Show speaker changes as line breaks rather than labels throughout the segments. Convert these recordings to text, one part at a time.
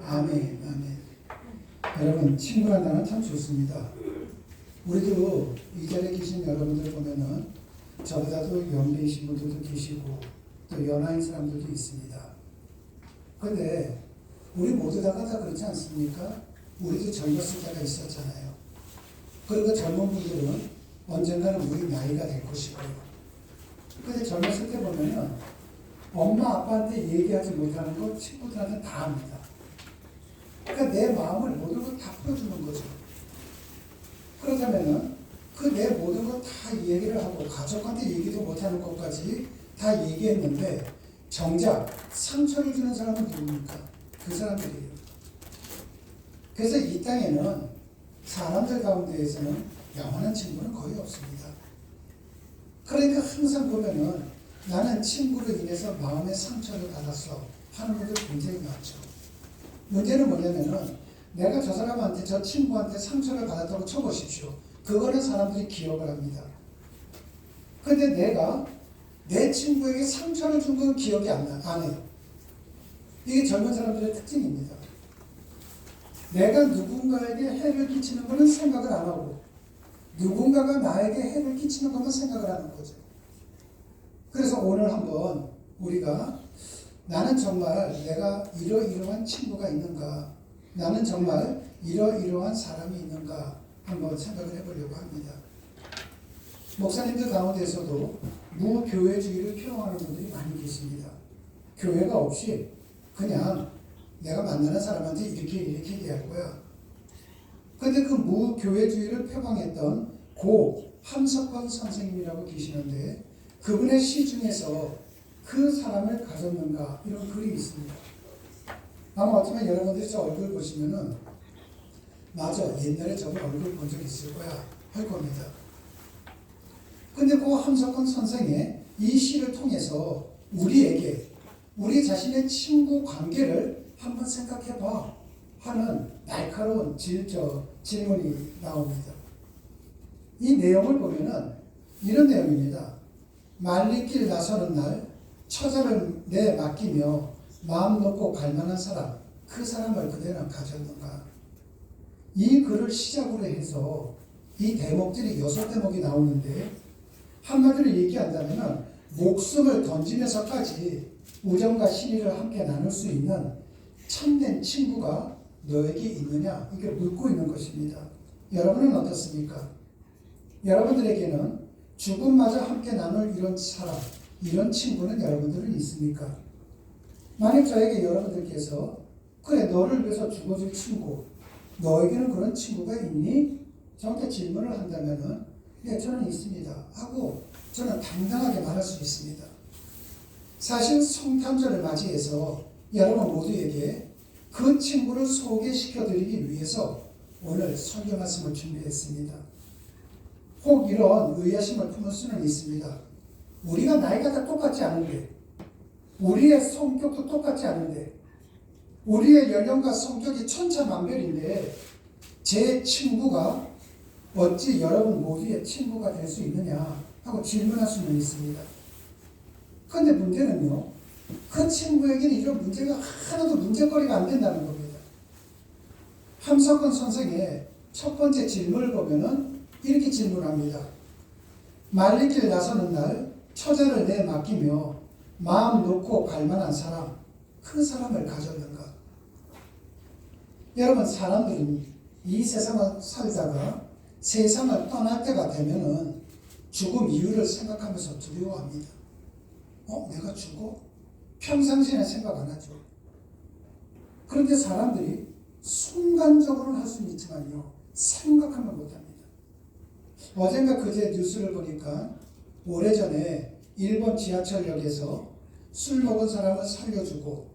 아멘, 아멘. 여러분, 친구란다는 참 좋습니다. 우리도 이 자리에 계신 여러분들 보면은 저보다도 연배이신 분들도 계시고 또 연하인 사람들도 있습니다. 그런데 우리 모두 다 그렇지 않습니까? 우리도 젊었을 때가 있었잖아요. 그리고 젊은 분들은 언젠가는 우리 나이가 될 것이고요. 근데 젊었을 때 보면은 엄마 아빠한테 얘기하지 못하는 거 친구들한테 다 합니다. 그러니까 내 마음을 모든 걸 다 풀어주는 거죠. 그렇다면은 그 내 모든 걸 다 얘기를 하고 가족한테 얘기도 못하는 것까지 다 얘기했는데 정작 상처를 주는 사람은 누굽니까? 그 사람들이에요. 그래서 이 땅에는 사람들 가운데에서는 영원한 친구는 거의 없습니다. 그러니까 항상 보면은 나는 친구로 인해서 마음의 상처를 받았어 하는 분들 굉장히 많죠. 문제는 뭐냐면은 내가 저 사람한테 저 친구한테 상처를 받았다고 쳐보십시오. 그거는 사람들이 기억을 합니다. 근데 내가 내 친구에게 상처를 준 건 기억이 안 해요. 이게 젊은 사람들의 특징입니다. 내가 누군가에게 해를 끼치는 것은 생각을 안 하고 누군가가 나에게 해를 끼치는 것만 생각을 하는 거죠. 그래서 오늘 한번 우리가 나는 정말 내가 이러이러한 친구가 있는가, 나는 정말 이러이러한 사람이 있는가 한번 생각을 해보려고 합니다. 목사님들 가운데서도 무교회주의를 표방하는 분들이 많이 계십니다. 교회가 없이 그냥 내가 만나는 사람한테 이렇게 얘기할 거야. 그런데 그 무교회주의를 표방했던 고 함석헌 선생님이라고 계시는데 그분의 시 중에서 그 사람을 가졌는가 이런 글이 있습니다. 아마 어쩌면 여러분들이 저 얼굴 보시면은 맞아 옛날에 저거 얼굴 본 적 있을 거야 할 겁니다. 근데 그 함석헌 선생의 이 시를 통해서 우리에게 우리 자신의 친구 관계를 한번 생각해봐 하는 날카로운 질문이 나옵니다. 이 내용을 보면은 이런 내용입니다. 말리길 나서는 날 처자를 내 맡기며 마음 놓고 갈 만한 사람, 그 사람을 그대는 가졌는가? 이 글을 시작으로 해서 이 대목들이 6대목이 나오는데 한마디로 얘기한다면 목숨을 던지면서까지 우정과 신의를 함께 나눌 수 있는 참된 친구가 너에게 있느냐? 이게 묻고 있는 것입니다. 여러분은 어떻습니까? 여러분들에게는 죽음마저 함께 나눌 이런 사람, 이런 친구는 여러분들은 있습니까? 만약 저에게 여러분들께서 그래 너를 위해서 죽어줄 친구, 너에게는 그런 친구가 있니? 저한테 질문을 한다면은 네, 저는 있습니다 하고 저는 당당하게 말할 수 있습니다. 사실 성탄절을 맞이해서 여러분 모두에게 그 친구를 소개시켜드리기 위해서 오늘 설교 말씀을 준비했습니다. 혹 이런 의아심을 품을 수는 있습니다. 우리가 나이가 다 똑같지 않은데, 우리의 성격도 똑같지 않은데, 우리의 연령과 성격이 천차만별인데 제 친구가 어찌 여러분 모두의 친구가 될 수 있느냐 하고 질문할 수는 있습니다. 그런데 문제는요, 그 친구에게는 이런 문제가 하나도 문제거리가 안 된다는 겁니다. 함석헌 선생의 첫 번째 질문을 보면은 이렇게 질문합니다. 말리길 나서는 날 처자를 내 맡기며 마음 놓고 갈 만한 사람, 그 사람을 가졌는가? 여러분, 사람들은 이 세상을 살다가 세상을 떠날 때가 되면은 죽음 이유를 생각하면서 두려워합니다. 내가 죽어? 평상시에는 생각 안 하죠. 그런데 사람들이 순간적으로는 할 수는 있지만요, 생각하면 못합니다. 어젠가 그제 뉴스를 보니까 오래전에 일본 지하철역에서 술 먹은 사람을 살려주고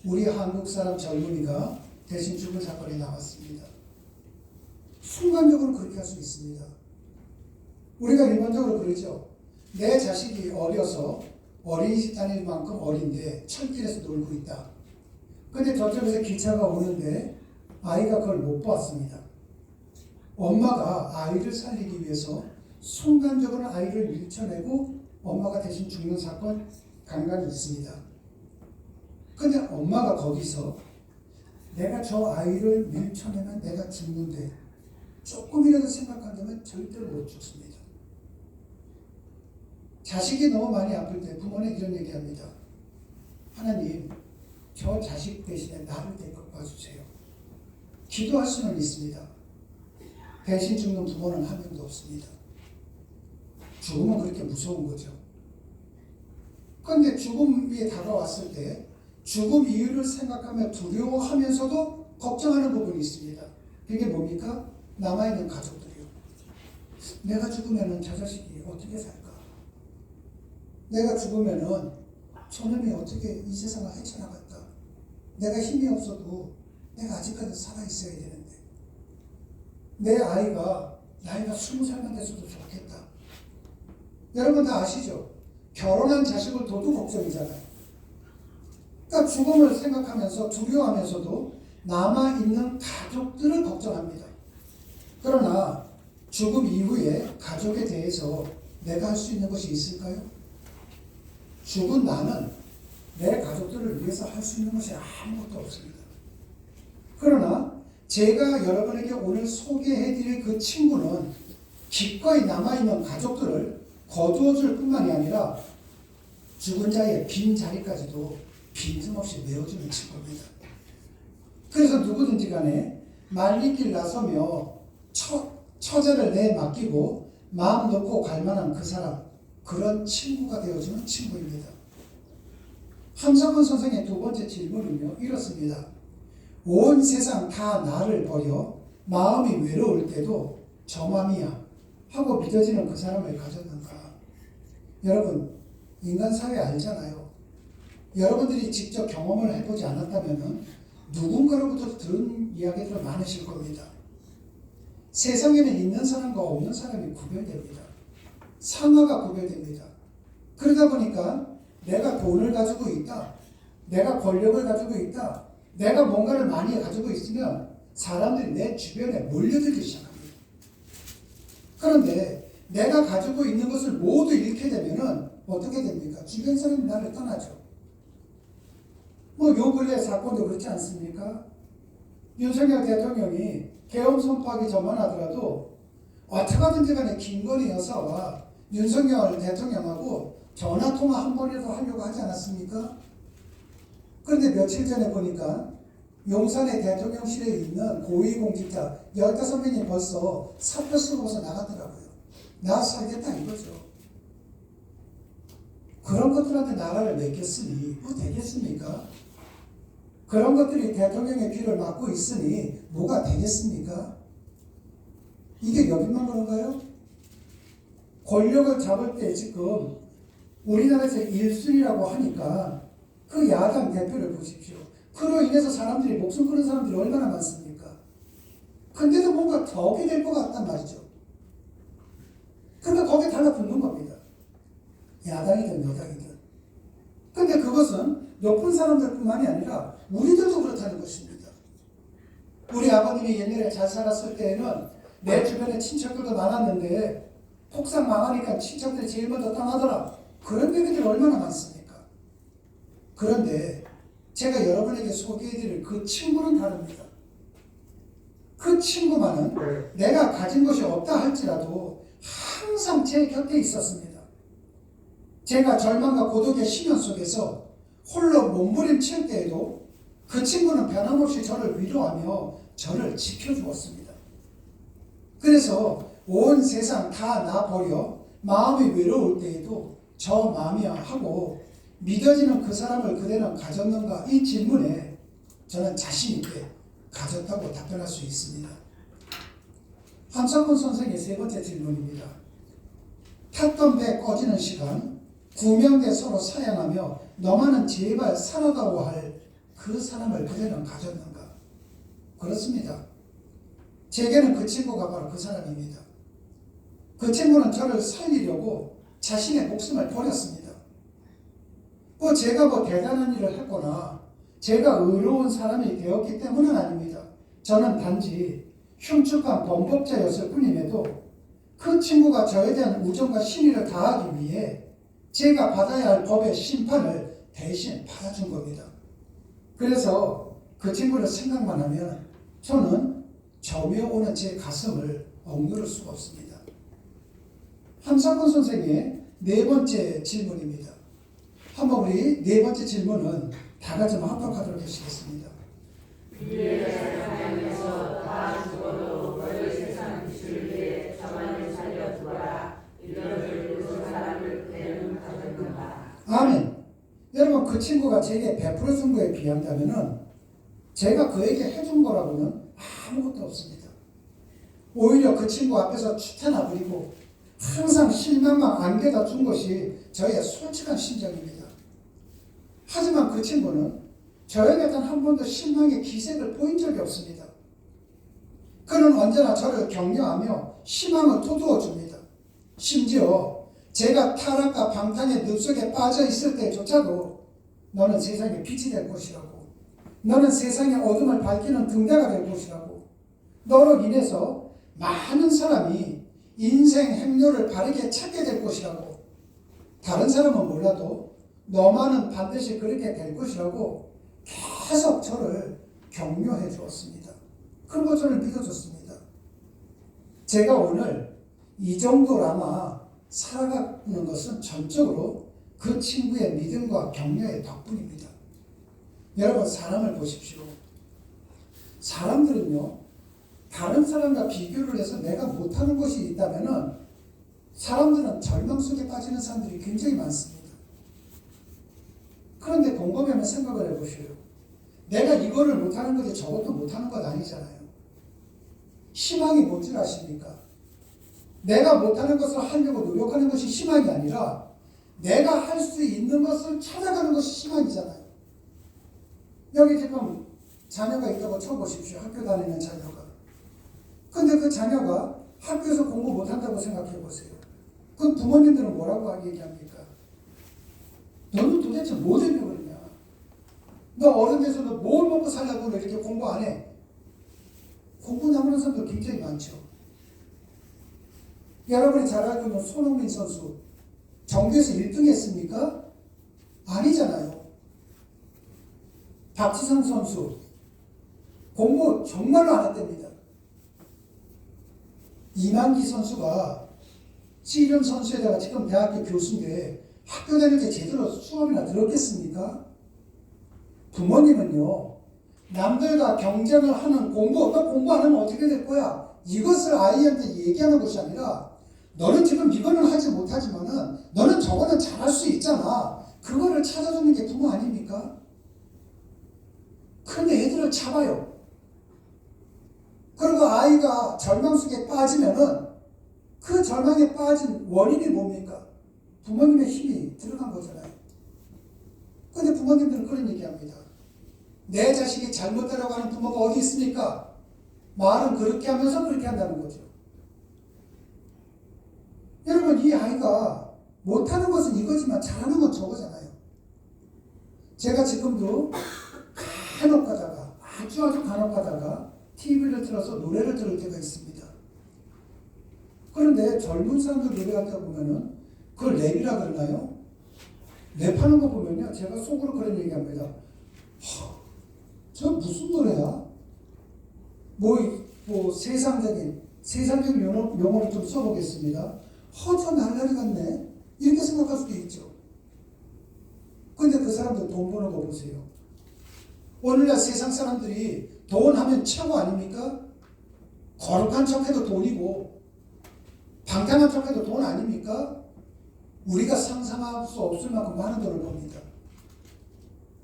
우리 한국 사람 젊은이가 대신 죽은 사건이 나왔습니다. 순간적으로 그렇게 할 수 있습니다. 우리가 일반적으로 그러죠. 내 자식이 어려서 어린이집 다닐 만큼 어린데 철길에서 놀고 있다. 근데 저쪽에서 기차가 오는데 아이가 그걸 못 봤습니다. 엄마가 아이를 살리기 위해서 순간적으로 아이를 밀쳐내고 엄마가 대신 죽는 사건 간간히 있습니다. 근데 엄마가 거기서 내가 저 아이를 밀쳐내면 내가 죽는데 조금이라도 생각한다면 절대로 못 죽습니다. 자식이 너무 많이 아플 때 부모는 이런 얘기합니다. 하나님, 저 자식 대신에 나를 데리고 와주세요. 기도할 수는 있습니다. 대신 죽는 부모는 한 명도 없습니다. 죽음은 그렇게 무서운 거죠. 그런데 죽음이 다가왔을 때 죽음 이유를 생각하며 두려워하면서도 걱정하는 부분이 있습니다. 그게 뭡니까? 남아있는 가족들이요. 내가 죽으면 저 자식이 어떻게 살까? 내가 죽으면 저놈이 어떻게 이 세상을 헤쳐나갈까? 내가 힘이 없어도 내가 아직까지 살아있어야 되는데 내 아이가 나이가 20살만 됐어도 좋겠다. 여러분 다 아시죠? 결혼한 자식을 둬도 걱정이잖아요. 그러니까 죽음을 생각하면서 두려워하면서도 남아있는 가족들을 걱정합니다. 그러나 죽음 이후에 가족에 대해서 내가 할 수 있는 것이 있을까요? 죽은 나는 내 가족들을 위해서 할 수 있는 것이 아무것도 없습니다. 그러나 제가 여러분에게 오늘 소개해드릴 그 친구는 기꺼이 남아있는 가족들을 거두어줄 뿐만이 아니라 죽은 자의 빈 자리까지도 빈틈없이 메워주는 친구입니다. 그래서 누구든지 간에 말리길 나서며 처자를 내 맡기고 마음 놓고 갈 만한 그 사람, 그런 친구가 되어주는 친구입니다. 함석헌 선생의 두 번째 질문은요, 이렇습니다. 온 세상 다 나를 버려 마음이 외로울 때도 저 맘이야 하고 믿어지는 그 사람을 가졌는가? 여러분, 인간 사회 알잖아요. 여러분들이 직접 경험을 해보지 않았다면 누군가로부터 들은 이야기들 많으실 겁니다. 세상에는 있는 사람과 없는 사람이 구별됩니다. 상하가 구별됩니다. 그러다 보니까 내가 돈을 가지고 있다, 내가 권력을 가지고 있다, 내가 뭔가를 많이 가지고 있으면 사람들이 내 주변에 몰려들기 시작합니다. 그런데 내가 가지고 있는 것을 모두 잃게 되면은 어떻게 됩니까? 주변 사람이 나를 떠나죠. 요 근래 사건도 그렇지 않습니까? 윤석열 대통령이 계엄 선포하기 전만 하더라도 어떻게든지 간에 김건희 여사와 윤석열 대통령하고 전화통화 한 번이라도 하려고 하지 않았습니까? 그런데 며칠 전에 보니까 용산의 대통령실에 있는 고위공직자 15명이 벌써 사표 쓰고서 나갔더라고요. 나 살겠다 이거죠. 그런 것들한테 나라를 맡겼으니 뭐 되겠습니까? 그런 것들이 대통령의 귀를 막고 있으니 뭐가 되겠습니까? 이게 여기만 그런가요? 권력을 잡을 때 지금 우리나라에서 1순위라고 하니까 그 야당 대표를 보십시오. 그로 인해서 사람들이 목숨 끊은 사람들이 얼마나 많습니까? 근데도 뭔가 덕이 될 것 같단 말이죠. 그러니까 거기에 달라붙는 겁니다. 야당이든 여당이든. 근데 그것은 높은 사람들뿐만이 아니라 우리들도 그렇다는 것입니다. 우리 아버님이 옛날에 잘 살았을 때에는 내 주변에 친척들도 많았는데 폭삭 망하니까 친척들이 제일 먼저 떠나더라. 그런 얘기들이 얼마나 많습니까? 그런데 제가 여러분에게 소개해드릴 그 친구는 다릅니다. 그 친구만은 내가 가진 것이 없다 할지라도 항상 제 곁에 있었습니다. 제가 절망과 고독의 심연 속에서 홀로 몸부림칠 때에도 그 친구는 변함없이 저를 위로하며 저를 지켜주었습니다. 그래서 온 세상 다 나 버려 마음이 외로울 때에도 저 마음이야 하고 믿어지는 그 사람을 그대는 가졌는가? 이 질문에 저는 자신 있게 가졌다고 답변할 수 있습니다. 함석헌 선생의 세 번째 질문입니다. 탔던 배 꺼지는 시간, 구명대 서로 사양하며 너만은 제발 살아다오 할 그 사람을 그대는 가졌는가? 그렇습니다. 제게는 그 친구가 바로 그 사람입니다. 그 친구는 저를 살리려고 자신의 목숨을 버렸습니다. 제가 대단한 일을 했거나 제가 의로운 사람이 되었기 때문은 아닙니다. 저는 단지 흉측한 범법자였을 뿐임에도 그 친구가 저에 대한 우정과 신의를 다하기 위해 제가 받아야 할 법의 심판을 대신 받아준 겁니다. 그래서 그 친구를 생각만 하면 저는 저며오는 제 가슴을 억누를 수가 없습니다. 함석훈 선생의 네 번째 질문입니다. 한번 우리 네 번째 질문은 다 같이 합독하도록 하시겠습니다.
위에 세상에서 다 죽어도 너희 세상 빛을 위해 저만을 살려두어라. 이것을 그 사람을 그대는 가졌는가.
아멘. 여러분, 그 친구가 제게 베풀어 준 거에 비한다면은 제가 그에게 해준 거라고는 아무것도 없습니다. 오히려 그 친구 앞에서 추태나 부리고 항상 실망만 안겨다 준 것이 저의 솔직한 심정입니다. 하지만 그 친구는 저에게 단 한 번도 실망의 기색을 보인 적이 없습니다. 그는 언제나 저를 격려하며 희망을 돋워 줍니다. 심지어 제가 타락과 방탕의 늪속에 빠져 있을 때조차도 너는 세상의 빛이 될 것이라고, 너는 세상의 어둠을 밝히는 등대가 될 것이라고, 너로 인해서 많은 사람이 인생 행로를 바르게 찾게 될 것이라고, 다른 사람은 몰라도 너만은 반드시 그렇게 될 것이라고 계속 저를 격려해 주었습니다. 그리고 저를 믿어줬습니다. 제가 오늘 이 정도라마 살아가는 것은 전적으로 그 친구의 믿음과 격려의 덕분입니다. 여러분, 사람을 보십시오. 사람들은요, 다른 사람과 비교를 해서 내가 못하는 것이 있다면은 사람들은 절망 속에 빠지는 사람들이 굉장히 많습니다. 그런데 곰곰이 한번 생각을 해보세요. 내가 이거를 못하는 거지 저것도 못하는 것 아니잖아요. 희망이 뭔 줄 아십니까? 내가 못하는 것을 하려고 노력하는 것이 희망이 아니라 내가 할 수 있는 것을 찾아가는 것이 희망이잖아요. 여기 지금 자녀가 있다고 쳐보십시오. 학교 다니는 자녀가. 근데 그 자녀가 학교에서 공부 못한다고 생각해 보세요. 그럼 부모님들은 뭐라고 얘기합니까? 너는 도대체 뭐 되려고 그러냐? 너 어른 돼서도 뭘 먹고 살려고 이렇게 공부 안 해? 공부 나무는 사람도 굉장히 많죠. 여러분이 잘 알고 있는 손흥민 선수, 정규에서 1등 했습니까? 아니잖아요. 박지성 선수, 공부 정말로 안 했답니다. 이만기 선수가 씨름 선수에다가 지금 대학교 교수인데 학교 다닐 때 제대로 수업이나 들었겠습니까? 부모님은요, 남들과 경쟁을 하는 공부, 너 공부 안 하면 어떻게 될 거야? 이것을 아이한테 얘기하는 것이 아니라 너는 지금 이거는 하지 못하지만은 너는 저거는 잘할 수 있잖아. 그거를 찾아주는 게 부모 아닙니까? 그런데 애들을 잡아요. 그리고 아이가 절망 속에 빠지면은 그 절망에 빠진 원인이 뭡니까? 부모님의 힘이 들어간 거잖아요. 그런데 부모님들은 그런 얘기합니다. 내 자식이 잘못되라고 하는 부모가 어디 있습니까? 말은 그렇게 하면서 그렇게 한다는 거죠. 여러분, 이 아이가 못하는 것은 이거지만 잘하는 건 저거잖아요. 제가 지금도 간혹 가다가, 아주 간혹 가다가 TV를 틀어서 노래를 들을 때가 있습니다. 그런데 젊은 사람들 노래할 때 보면은 그걸 랩이라 그러나요? 랩하는 거 보면요, 제가 속으로 그런 얘기합니다. 저 무슨 노래야? 세상적인 용어를 좀 써보겠습니다. 저 날라리 같네? 이렇게 생각할 수도 있죠. 근데 그 사람들 돈 버는 거 보세요. 오늘날 세상 사람들이 돈 하면 최고 아닙니까? 거룩한 척해도 돈이고 방탕한 척해도 돈 아닙니까? 우리가 상상할 수 없을 만큼 많은 돈을 법니다.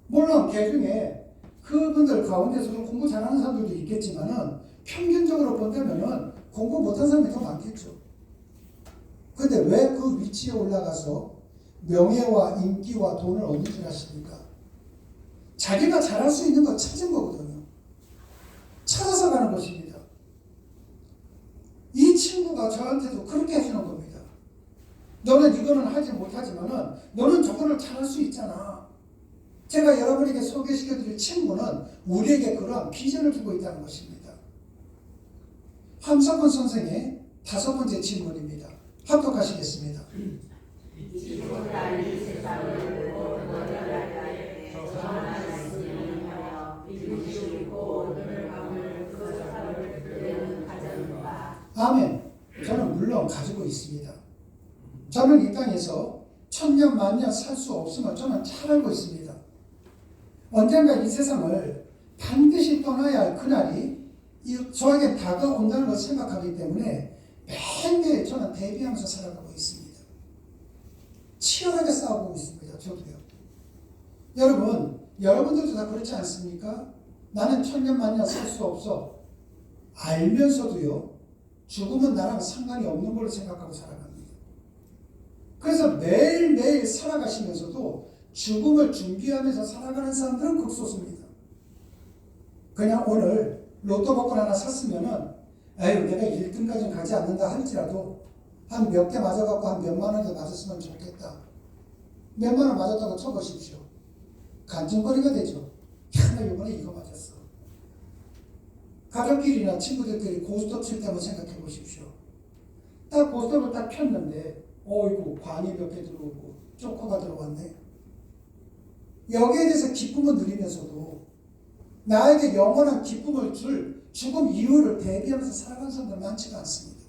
물론 개중에 그분들 가운데서도 공부 잘하는 사람들도 있겠지만은 평균적으로 본다면은 공부 못한 사람이 더 많겠죠. 근데 왜 그 위치에 올라가서 명예와 인기와 돈을 얻는 줄 아십니까? 자기가 잘할 수 있는 거 찾은 거거든요. 찾아서 가는 것입니다. 이 친구가 저한테도 그렇게 해주는 겁니다. 너는 이거는 하지 못하지만은 너는 저거를 잘할 수 있잖아. 제가 여러분에게 소개시켜드릴 친구는 우리에게 그러한 비전을 주고 있다는 것입니다. 함석헌 선생의 5번째 질문입니다. 합독하시겠습니다.
세상을
아멘. 저는 물론 가지고 있습니다. 저는 이 땅에서 천년 만년 살 수 없음을 저는 잘 알고 있습니다. 언젠가 이 세상을 반드시 떠나야 할 그날이 저에게 다가온다는 것을 생각하기 때문에 매일매일 저는 대비하면서 살아가고 있습니다. 치열하게 싸우고 있습니다. 저도요. 여러분들도 다 그렇지 않습니까? 나는 천년 만년 살 수 없어. 알면서도요, 죽음은 나랑 상관이 없는 걸로 생각하고 살아갑니다. 그래서 매일매일 살아가시면서도 죽음을 준비하면서 살아가는 사람들은 극소수입니다. 그냥 오늘 로또 복권 하나 샀으면은, 에휴, 내가 1등까지는 가지 않는다 할지라도 한 몇 개 맞아갖고 한 몇만 원도 맞았으면 좋겠다. 몇만 원 맞았다고 쳐보십시오. 간증거리가 되죠. 야, 나 이번에 이거 맞았어. 가족끼리나 친구들끼리 고스톱 칠 때 한번 생각해 보십시오. 딱 고스톱을 딱 폈는데, 어이구, 관이 몇 개 들어오고, 쪼커가 들어왔네. 여기에 대해서 기쁨을 누리면서도 나에게 영원한 기쁨을 줄 죽음 이유를 대비하면서 살아가는 사람들 많지가 않습니다.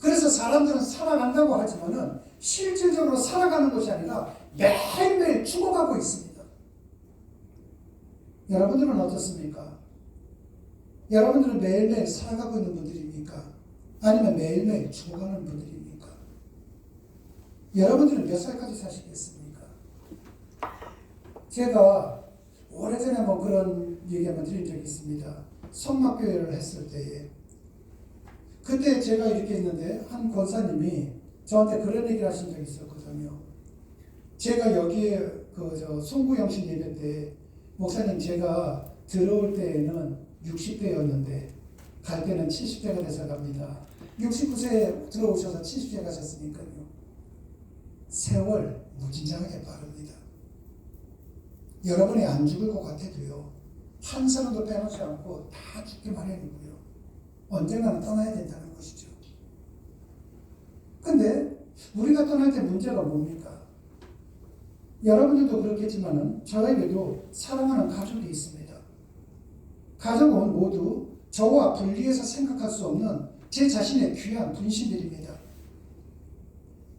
그래서 사람들은 살아간다고 하지만은 실질적으로 살아가는 것이 아니라 매일매일 죽어가고 있습니다. 여러분들은 어떻습니까? 여러분들은 매일매일 살아가고 있는 분들입니까? 아니면 매일매일 죽어가는 분들입니까? 여러분들은 몇 살까지 사시겠습니까? 제가 오래전에 뭐 그런 얘기 한번 드린 적이 있습니다. 성막교회를 했을 때에 그때 제가 이렇게 했는데 한 권사님이 저한테 그런 얘기를 하신 적이 있었거든요. 제가 여기에 송구영신 예배 때 목사님 제가 들어올 때에는 60대였는데 갈 때는 70대가 돼서 갑니다. 69세에 들어오셔서 70대 가셨으니까요. 세월 무진장하게 빠릅니다. 여러분이 안 죽을 것 같아도요. 한 사람도 빼놓지 않고 다 죽기 마련이고요. 언젠가는 떠나야 된다는 것이죠. 근데 우리가 떠날 때 문제가 뭡니까? 여러분들도 그렇겠지만은 저에게도 사랑하는 가족이 있습니다. 가족은 모두 저와 분리해서 생각할 수 없는 제 자신의 귀한 분신들입니다.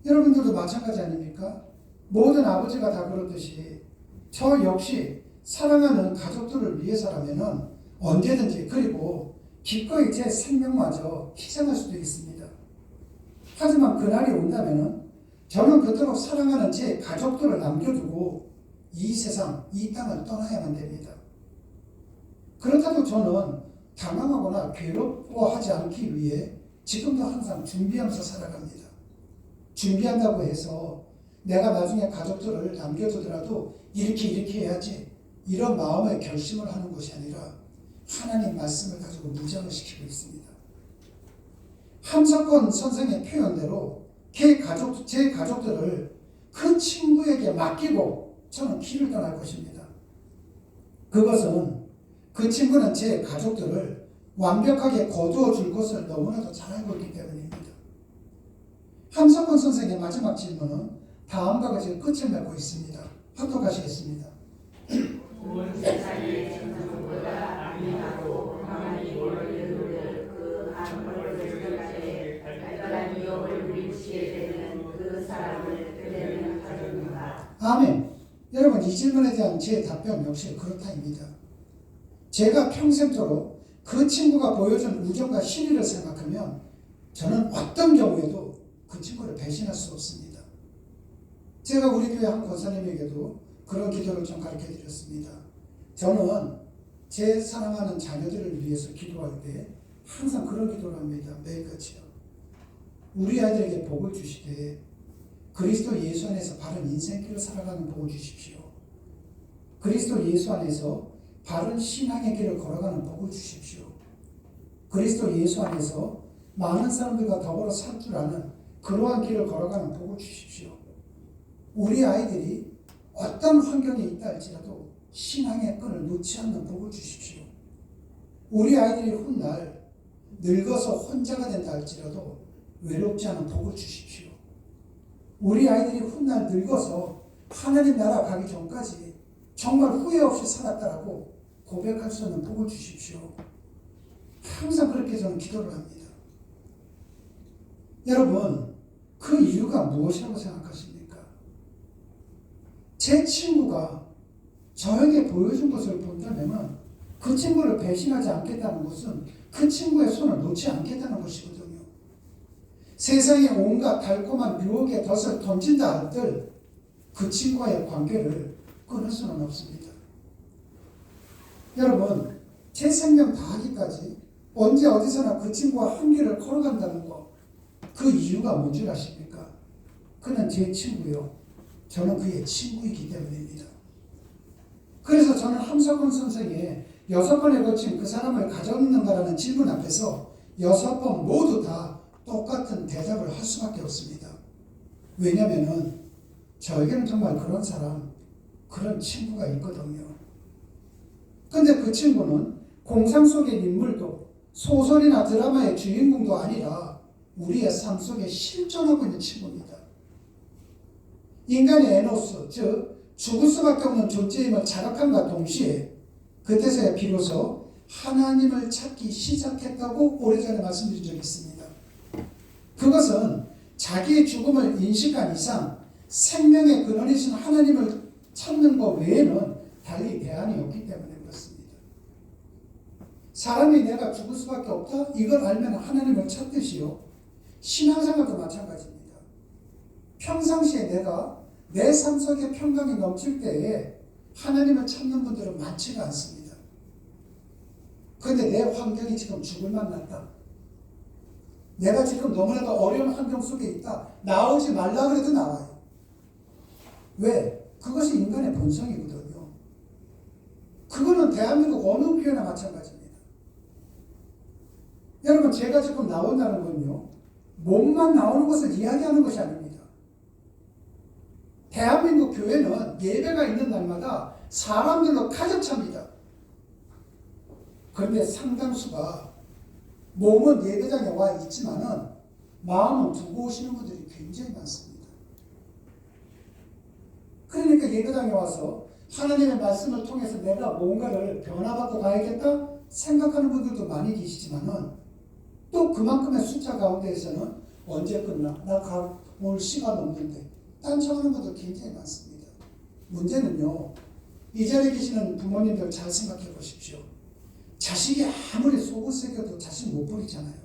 여러분들도 마찬가지 아닙니까? 모든 아버지가 다 그렇듯이 저 역시 사랑하는 가족들을 위해서라면은 언제든지 그리고 기꺼이 제 생명마저 희생할 수도 있습니다. 하지만 그날이 온다면은 저는 그토록 사랑하는 제 가족들을 남겨두고 이 세상, 이 땅을 떠나야만 됩니다. 그렇다고 저는 당황하거나 괴로워하지 않기 위해 지금도 항상 준비하면서 살아갑니다. 준비한다고 해서 내가 나중에 가족들을 남겨두더라도 이렇게 해야지 이런 마음의 결심을 하는 것이 아니라 하나님 말씀을 가지고 무장을 시키고 있습니다. 함석권 선생의 표현대로 제 가족들을 그 친구에게 맡기고 저는 길을 떠날 것입니다. 그것은 그 친구는 제 가족들을 완벽하게 거두어 줄 것을 너무나도 잘 알고 있기 때문입니다. 함석권 선생의 마지막 질문은 다음과 같이 끝을 맺고 있습니다. 합독하시겠습니다.
온 세상의 천사보다 안민하고 평안히 원리를 그한 벌을 발달한 위협을 물리치게 되는 그 사람을 그대는 가졌는가.
아멘. 여러분 이 질문에 대한 제 답변 역시 그렇다입니다. 제가 평생토록 그 친구가 보여준 우정과 신의를 생각하면 저는 어떤 경우에도 그 친구를 배신할 수 없습니다. 제가 우리 교회 한 권사님에게도 그런 기도를 좀 가르쳐 드렸습니다. 저는 제 사랑하는 자녀들을 위해서 기도할 때 항상 그런 기도를 합니다. 매일같이요. 우리 아이들에게 복을 주시되 그리스도 예수 안에서 바른 인생길을 살아가는 복을 주십시오. 그리스도 예수 안에서 바른 신앙의 길을 걸어가는 복을 주십시오. 그리스도 예수 안에서 많은 사람들과 더불어 살 줄 아는 그러한 길을 걸어가는 복을 주십시오. 우리 아이들이 어떤 환경에 있다 할지라도 신앙의 끈을 놓지 않는 복을 주십시오. 우리 아이들이 훗날 늙어서 혼자가 된다 할지라도 외롭지 않은 복을 주십시오. 우리 아이들이 훗날 늙어서 하나님 나라 가기 전까지 정말 후회 없이 살았다라고 고백할 수 있는 복을 주십시오. 항상 그렇게 저는 기도를 합니다. 여러분, 그 이유가 무엇이라고 생각하십니까? 제 친구가 저에게 보여준 것을 본다면 그 친구를 배신하지 않겠다는 것은 그 친구의 손을 놓지 않겠다는 것이거든요. 세상에 온갖 달콤한 유혹의 덫을 던진다 할들 그 친구와의 관계를 끊을 수는 없습니다. 여러분, 제 생명 다하기까지 언제 어디서나 그 친구와 한 길을 걸어간다는 것, 그 이유가 뭔 줄 아십니까? 그는 제 친구요, 저는 그의 친구이기 때문입니다. 그래서 저는 함석헌 선생의 6번에 거친 그 사람을 가졌는가라는 질문 앞에서 6번 모두 다 똑같은 대답을 할 수밖에 없습니다. 왜냐면은 저에게는 정말 그런 사람, 그런 친구가 있거든요. 근데 그 친구는 공상 속의 인물도 소설이나 드라마의 주인공도 아니라 우리의 삶 속에 실존하고 있는 친구입니다. 인간의 에노스, 즉 죽을 수밖에 없는 존재임을 자각함과 동시에 그때서야 비로소 하나님을 찾기 시작했다고 오래전에 말씀드린 적이 있습니다. 그것은 자기의 죽음을 인식한 이상 생명의 근원이신 하나님을 찾는 것 외에는 달리 대안이 없기 때문에 그렇습니다. 사람이 내가 죽을 수밖에 없다? 이걸 알면 하나님을 찾듯이요. 신앙생활도 마찬가지입니다. 평상시에 내가 내 삶 속에 평강이 넘칠 때에 하나님을 찾는 분들은 많지가 않습니다. 그런데 내 환경이 지금 죽을 만났다. 내가 지금 너무나도 어려운 환경 속에 있다. 나오지 말라 그래도 나와요. 왜? 그것이 인간의 본성이거든요. 그거는 대한민국 어느 교회나 마찬가지입니다. 여러분, 제가 지금 나온다는 건요, 몸만 나오는 것을 이야기하는 것이 아닙니다. 대한민국 교회는 예배가 있는 날마다 사람들로 가득 찹니다. 그런데 상당수가 몸은 예배장에 와 있지만은 마음은 두고 오시는 분들이 굉장히 많습니다. 그러니까 예배당에 와서 하나님의 말씀을 통해서 내가 뭔가를 변화받고 가야겠다 생각하는 분들도 많이 계시지만은 또 그만큼의 숫자 가운데에서는 언제 끝나? 나 오늘 시간 없는데 딴청하는 분들 굉장히 많습니다. 문제는요, 이 자리에 계시는 부모님들 잘 생각해 보십시오. 자식이 아무리 속을 새겨도 자식 못 버리잖아요.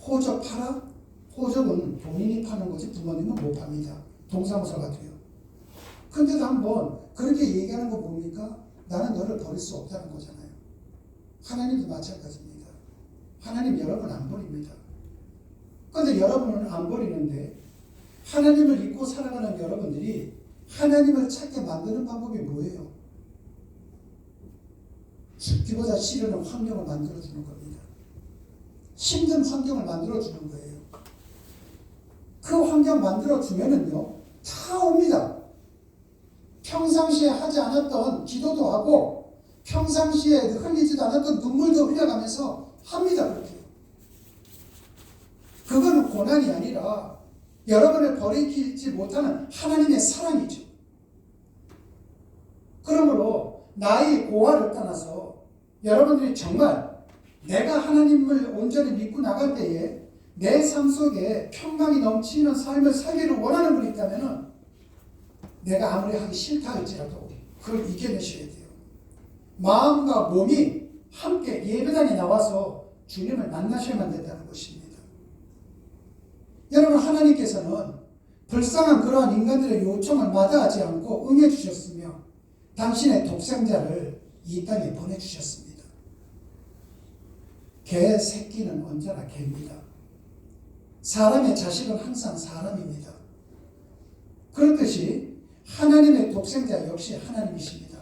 호적 팔아? 호적은 본인이 파는 거지 부모님은 못 팝니다. 동사무소가 돼요. 근데도 한번 그렇게 얘기하는 거 뭡니까? 나는 너를 버릴 수 없다는 거잖아요. 하나님도 마찬가지입니다. 하나님 여러분 안 버립니다. 그런데 여러분은 안 버리는데 하나님을 잊고 살아가는 여러분들이 하나님을 찾게 만드는 방법이 뭐예요? 죽기보다 싫은 환경을 만들어주는 겁니다. 힘든 환경을 만들어주는 거예요. 그 환경 만들어주면은요, 다 옵니다. 평상시에 하지 않았던 기도도 하고, 평상시에 흘리지도 않았던 눈물도 흘려가면서 합니다, 그렇게. 그거는 고난이 아니라 여러분을 버리지 못하는 하나님의 사랑이죠. 그러므로 나의 고아를 떠나서 여러분들이 정말 내가 하나님을 온전히 믿고 나갈 때에 내 삶 속에 평강이 넘치는 삶을 살기를 원하는 분이 있다면 내가 아무리 하기 싫다 할지라도 그걸 이겨내셔야 돼요. 마음과 몸이 함께 예배당에 나와서 주님을 만나셔야만 된다는 것입니다. 여러분, 하나님께서는 불쌍한 그러한 인간들의 요청을 마다하지 않고 응해 주셨으며 당신의 독생자를 이 땅에 보내주셨습니다. 개 새끼는 언제나 개입니다. 사람의 자식은 항상 사람입니다. 그렇듯이 하나님의 독생자 역시 하나님이십니다.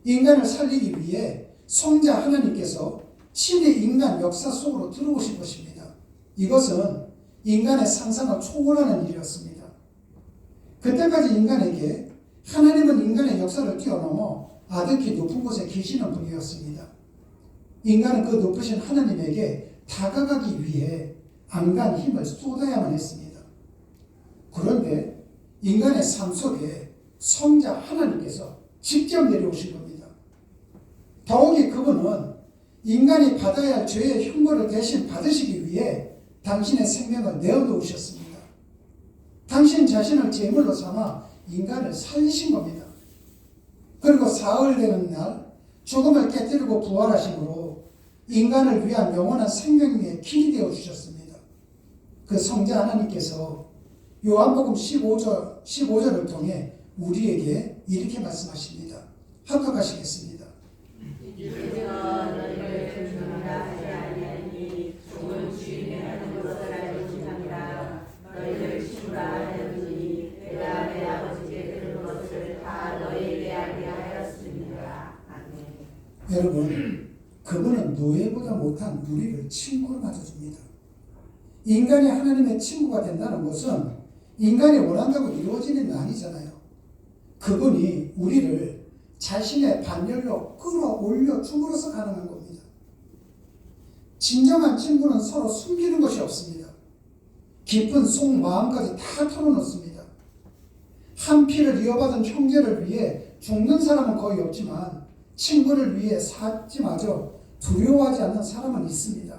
인간을 살리기 위해 성자 하나님께서 친히 인간 역사 속으로 들어오신 것입니다. 이것은 인간의 상상을 초월하는 일이었습니다. 그때까지 인간에게 하나님은 인간의 역사를 뛰어넘어 아득히 높은 곳에 계시는 분이었습니다. 인간은 그 높으신 하나님에게 다가가기 위해 안간 힘을 쏟아야만 했습니다. 그런데 인간의 삶 속에 성자 하나님께서 직접 내려오신 겁니다. 더욱이 그분은 인간이 받아야 할 죄의 형벌을 대신 받으시기 위해 당신의 생명을 내어놓으셨습니다. 당신 자신을 제물로 삼아 인간을 살리신 겁니다. 그리고 사흘 되는 날 죽음을 깨뜨리고 부활하심으로 인간을 위한 영원한 생명의 길이 되어 주셨습니다. 그 성자 하나님께서 요한복음 15절을 통해 우리에게 이렇게 말씀하십니다. 합격하시겠습니다.
이제가 너희를 죽는다 하지 아니하니 죽은 주인의 하는 것을 알고 지합니다. 너희를 친구라 하였으니 내가 내 아버지께 들은 것을 다 너희에게 알게 하였습니다. 아멘.
여러분, 그분은 노예보다 못한 우리를 친구로 맞아줍니다. 인간이 하나님의 친구가 된다는 것은 인간이 원한다고 이루어지는 게 아니잖아요. 그분이 우리를 자신의 반열로 끌어올려 줌으로써 가능한 겁니다. 진정한 친구는 서로 숨기는 것이 없습니다. 깊은 속마음까지 다 털어놓습니다. 한 피를 이어받은 형제를 위해 죽는 사람은 거의 없지만 친구를 위해 살지마저 두려워하지 않는 사람은 있습니다.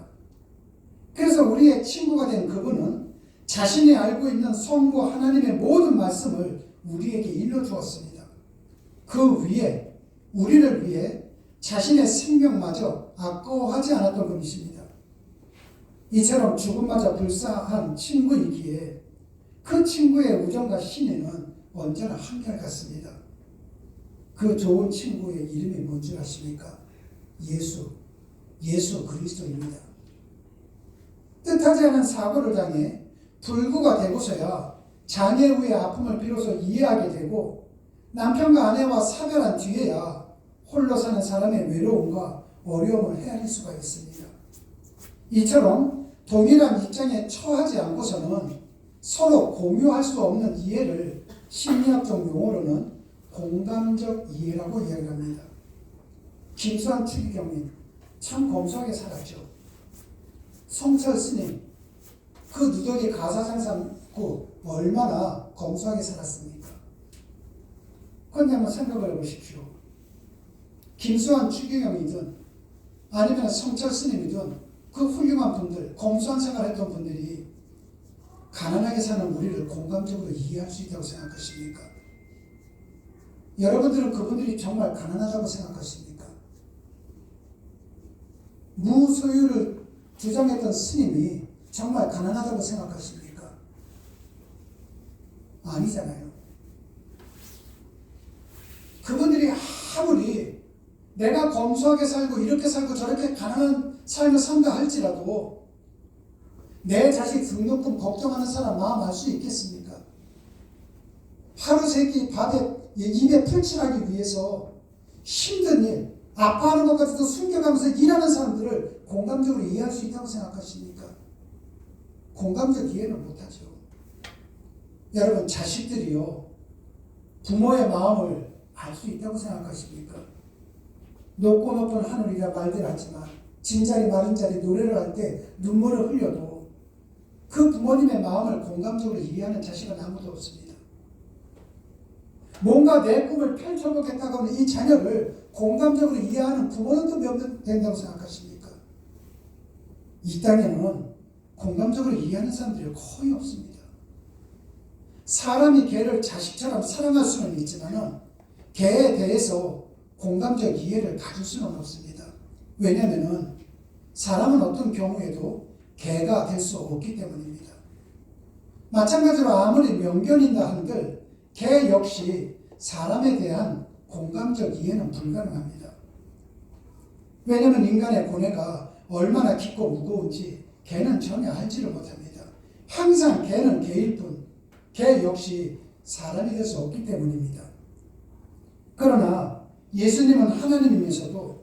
그래서 우리의 친구가 된 그분은 자신이 알고 있는 성부 하나님의 모든 말씀을 우리에게 일러주었습니다. 그 위에 우리를 위해 자신의 생명마저 아까워하지 않았던 분이십니다. 이처럼 죽음마저 불쌍한 친구이기에 그 친구의 우정과 신뢰는 언제나 한결같습니다. 그 좋은 친구의 이름이 뭔지 아십니까? 예수 그리스도입니다. 뜻하지 않은 사고를 당해 불구가 되고서야 장애 후의 아픔을 비로소 이해하게 되고 남편과 아내와 사별한 뒤에야 홀로 사는 사람의 외로움과 어려움을 헤아릴 수가 있습니다. 이처럼 동일한 입장에 처하지 않고서는 서로 공유할 수 없는 이해를 심리학적 용어로는 공감적 이해라고 이야기합니다. 김수환 추기경님 참 검소하게 살았죠. 성철 스님 그 누더기 가사장 삼고 얼마나 검소하게 살았습니까? 그런데 한번 생각을 해보십시오. 김수환 추기경이든 아니면 성철 스님이든 그 훌륭한 분들, 검소한 생활했던 분들이 가난하게 사는 우리를 공감적으로 이해할 수 있다고 생각하십니까? 여러분들은 그분들이 정말 가난하다고 생각하십니까? 무소유를 주장했던 스님이 정말 가난하다고 생각하십니까? 아니잖아요. 그분들이 아무리 내가 검소하게 살고 이렇게 살고 저렇게 가난한 삶을 산다 할지라도 내 자식 등록금 걱정하는 사람 마음 알 수 있겠습니까? 하루 세끼 입에 풀칠하기 위해서 힘든 일, 아파하는 것까지도 숨겨가면서 일하는 사람들을 공감적으로 이해할 수 있다고 생각하십니까? 공감적 이해는 못하죠. 여러분, 자식들이요, 부모의 마음을 알 수 있다고 생각하십니까? 높고 높은 하늘이라 말들 하지만 진자리 마른 자리 노래를 할 때 눈물을 흘려도 그 부모님의 마음을 공감적으로 이해하는 자식은 아무도 없습니다. 뭔가 내 꿈을 펼쳐보겠다고 하는 이 자녀를 공감적으로 이해하는 부모는 또 몇 명 된다고 생각하십니까? 이 땅에는 공감적으로 이해하는 사람들이 거의 없습니다. 사람이 개를 자식처럼 사랑할 수는 있지만 개에 대해서 공감적 이해를 가질 수는 없습니다. 왜냐하면 사람은 어떤 경우에도 개가 될 수 없기 때문입니다. 마찬가지로 아무리 명견인다 한들 개 역시 사람에 대한 공감적 이해는 불가능합니다. 왜냐하면 인간의 고뇌가 얼마나 깊고 무거운지 개는 전혀 알지를 못합니다. 항상 개는 개일 뿐, 개 역시 사람이 될 수 없기 때문입니다. 그러나 예수님은 하나님이면서도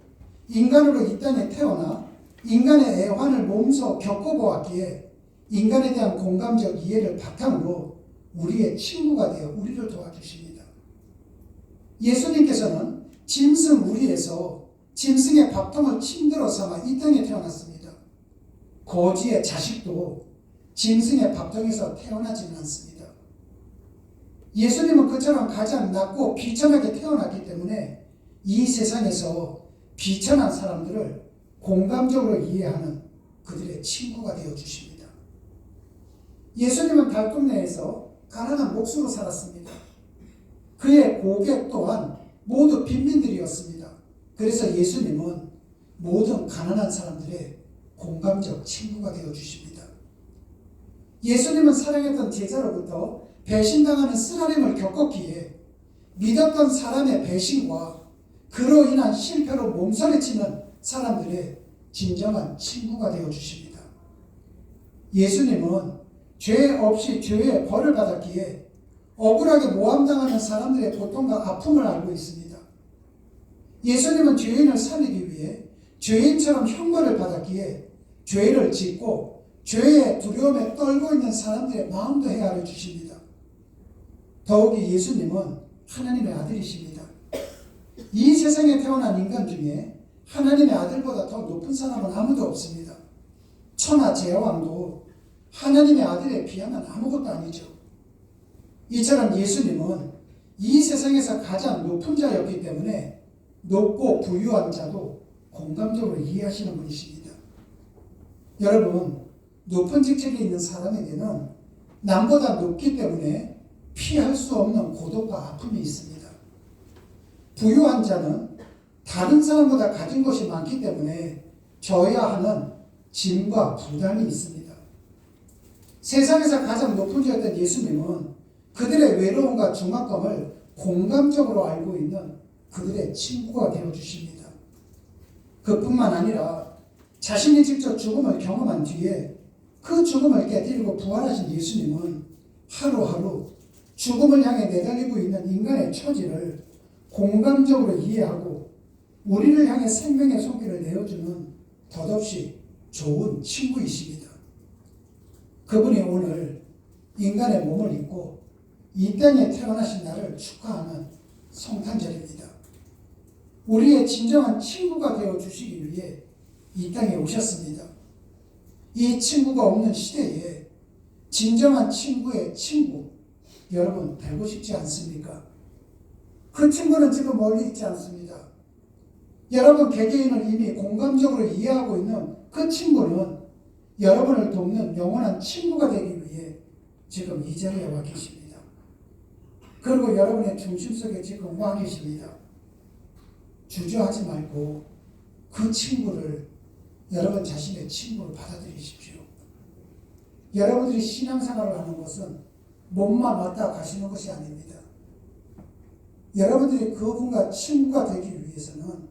인간으로 이 땅에 태어나 인간의 애환을 몸소 겪어보았기에 인간에 대한 공감적 이해를 바탕으로 우리의 친구가 되어 우리를 도와주십니다. 예수님께서는 짐승 우리에서 짐승의 밥통을 침대로 삼아 이 땅에 태어났습니다. 거지의 자식도 짐승의 밥통에서 태어나지는 않습니다. 예수님은 그처럼 가장 낮고 비천하게 태어났기 때문에 이 세상에서 비천한 사람들을 공감적으로 이해하는 그들의 친구가 되어 주십니다. 예수님은 달동네에서 가난한 목수로 살았습니다. 그의 고객 또한 모두 빈민들이었습니다. 그래서 예수님은 모든 가난한 사람들의 공감적 친구가 되어 주십니다. 예수님은 사랑했던 제자로부터 배신당하는 쓰라림을 겪었기에 믿었던 사람의 배신과 그로 인한 실패로 몸서리치는 사람들의 진정한 친구가 되어 주십니다. 예수님은 죄 없이 죄의 벌을 받았기에 억울하게 모함당하는 사람들의 고통과 아픔을 알고 있습니다. 예수님은 죄인을 살리기 위해 죄인처럼 형벌을 받았기에 죄를 짓고 죄의 두려움에 떨고 있는 사람들의 마음도 헤아려 주십니다. 더욱이 예수님은 하나님의 아들이십니다. 이 세상에 태어난 인간 중에 하나님의 아들보다 더 높은 사람은 아무도 없습니다. 천하 제왕도 하나님의 아들에 비하면 아무것도 아니죠. 이처럼 예수님은 이 세상에서 가장 높은 자였기 때문에 높고 부유한 자도 공감적으로 이해하시는 분이십니다. 여러분, 높은 직책에 있는 사람에게는 남보다 높기 때문에 피할 수 없는 고독과 아픔이 있습니다. 부유한 자는 다른 사람보다 가진 것이 많기 때문에 져야 하는 짐과 부담이 있습니다. 세상에서 가장 높은 자였던 예수님은 그들의 외로움과 중압감을 공감적으로 알고 있는 그들의 친구가 되어주십니다. 그뿐만 아니라 자신이 직접 죽음을 경험한 뒤에 그 죽음을 깨뜨리고 부활하신 예수님은 하루하루 죽음을 향해 내달리고 있는 인간의 처지를 공감적으로 이해하고 우리를 향해 생명의 손길을 내어주는 덧없이 좋은 친구이십니다. 그분이 오늘 인간의 몸을 입고 이 땅에 태어나신 날을 축하하는 성탄절입니다. 우리의 진정한 친구가 되어주시기 위해 이 땅에 오셨습니다. 이 친구가 없는 시대에 진정한 친구의 친구, 여러분 되고 싶지 않습니까? 그 친구는 지금 멀리 있지 않습니다. 여러분 개개인을 이미 공감적으로 이해하고 있는 그 친구는 여러분을 돕는 영원한 친구가 되기 위해 지금 이 자리에 와 계십니다. 그리고 여러분의 중심 속에 지금 와 계십니다. 주저하지 말고 그 친구를 여러분 자신의 친구로 받아들이십시오. 여러분들이 신앙생활을 하는 것은 몸만 왔다 가시는 것이 아닙니다. 여러분들이 그분과 친구가 되기 위해서는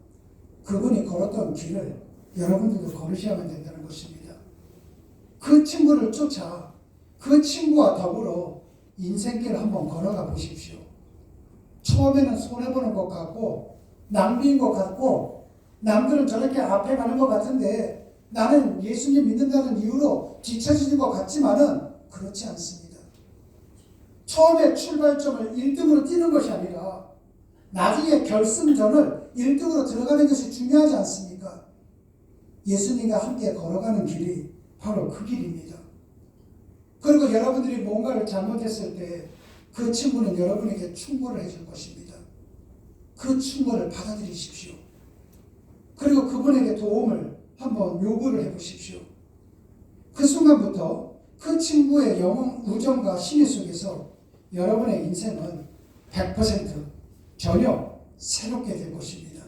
그분이 걸었던 길을 여러분들도 걸으셔야만 된다는 것입니다. 그 친구를 쫓아 그 친구와 더불어 인생길을 한번 걸어가 보십시오. 처음에는 손해보는 것 같고 낭비인 것 같고 남들은 저렇게 앞에 가는 것 같은데 나는 예수님 믿는다는 이유로 뒤처지는 것 같지만은 그렇지 않습니다. 처음에 출발점을 1등으로 뛰는 것이 아니라 나중에 결승전을 1등으로 들어가는 것이 중요하지 않습니까? 예수님과 함께 걸어가는 길이 바로 그 길입니다. 그리고 여러분들이 뭔가를 잘못했을 때 그 친구는 여러분에게 충고를 해줄 것입니다. 그 충고를 받아들이십시오. 그리고 그분에게 도움을 한번 요구를 해보십시오. 그 순간부터 그 친구의 영혼, 우정과 신의 속에서 여러분의 인생은 100% 전혀 새롭게 될 것입니다.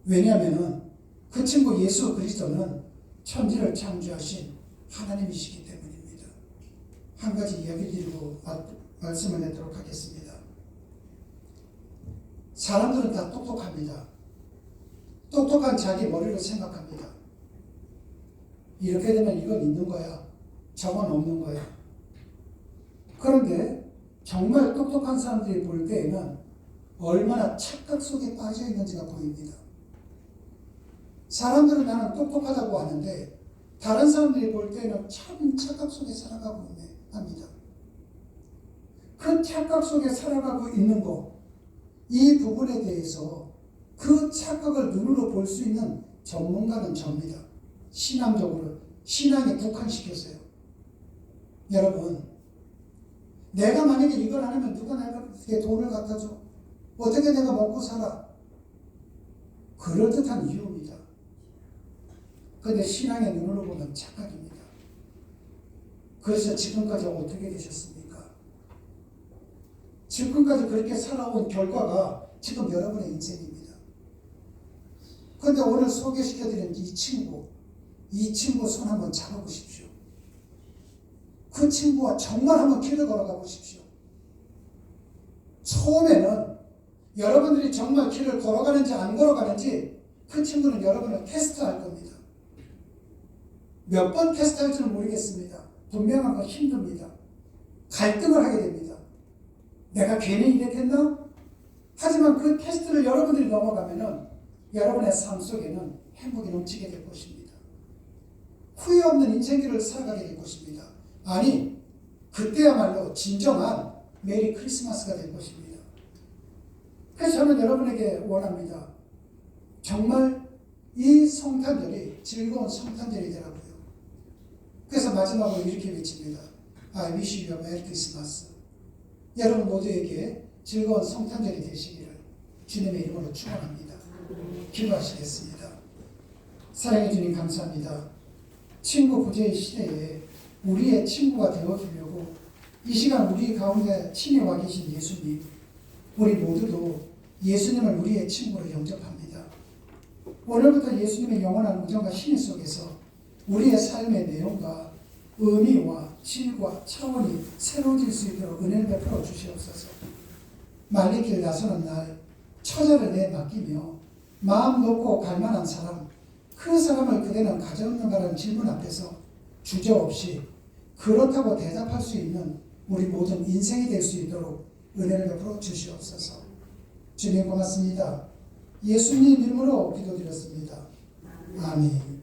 왜냐하면 그 친구 예수 그리스도는 천지를 창조하신 하나님이시기 때문입니다. 한 가지 이야기를 드리고 말씀을 내도록 하겠습니다. 사람들은 다 똑똑합니다. 똑똑한 자기 머리로 생각합니다. 이렇게 되면 이건 있는 거야. 저건 없는 거야. 그런데 정말 똑똑한 사람들이 볼 때에는 얼마나 착각 속에 빠져 있는지가 보입니다. 사람들은 나는 똑똑하다고 하는데 다른 사람들이 볼 때는 참 착각 속에 살아가고 있네 합니다. 그 착각 속에 살아가고 있는 것, 이 부분에 대해서 그 착각을 눈으로 볼 수 있는 전문가는 접니다. 신앙적으로 신앙에 국한시켰어요. 여러분, 내가 만약에 이걸 안 하면 누가 나에게 돈을 갖다 줘? 어떻게 내가 먹고 살아? 그럴듯한 이유입니다. 그런데 신앙의 눈으로 보면 착각입니다. 그래서 지금까지 어떻게 되셨습니까? 지금까지 그렇게 살아온 결과가 지금 여러분의 인생입니다. 그런데 오늘 소개시켜드린 이 친구 손 한번 잡아보십시오. 그 친구와 정말 한번 길을 걸어가 보십시오. 처음에는 여러분들이 정말 길을 걸어가는지 안 걸어가는지 그 친구는 여러분을 테스트할 겁니다. 몇 번 테스트할지는 모르겠습니다. 분명한 건 힘듭니다. 갈등을 하게 됩니다. 내가 괜히 이랬겠나? 하지만 그 테스트를 여러분들이 넘어가면은 여러분의 삶 속에는 행복이 넘치게 될 것입니다. 후회 없는 인생길을 살아가게 될 것입니다. 아니, 그때야말로 진정한 메리 크리스마스가 될 것입니다. 그래서 저는 여러분에게 원합니다. 정말 이 성탄절이 즐거운 성탄절이 되라고요. 그래서 마지막으로 이렇게 외칩니다. I wish you a Merry Christmas. 여러분 모두에게 즐거운 성탄절이 되시기를 주님의 이름으로 축원합니다. 기도하시겠습니다. 사랑해 주님 감사합니다. 친구 부재의 시대에 우리의 친구가 되어주려고 이 시간 우리 가운데 친히 와 계신 예수님, 우리 모두도 예수님을 우리의 친구로 영접합니다. 오늘부터 예수님의 영원한 우정과 신의 속에서 우리의 삶의 내용과 의미와 질과 차원이 새로워질 수 있도록 은혜를 베풀어 주시옵소서. 말리길 나서는 날 처자를 내 맡기며 마음 놓고 갈 만한 사람, 그 사람을 그대는 가져오는가라는 질문 앞에서 주저없이 그렇다고 대답할 수 있는 우리 모든 인생이 될 수 있도록 은혜를 베풀어 주시옵소서. 주님 고맙습니다. 예수님 이름으로 기도드렸습니다. 아멘.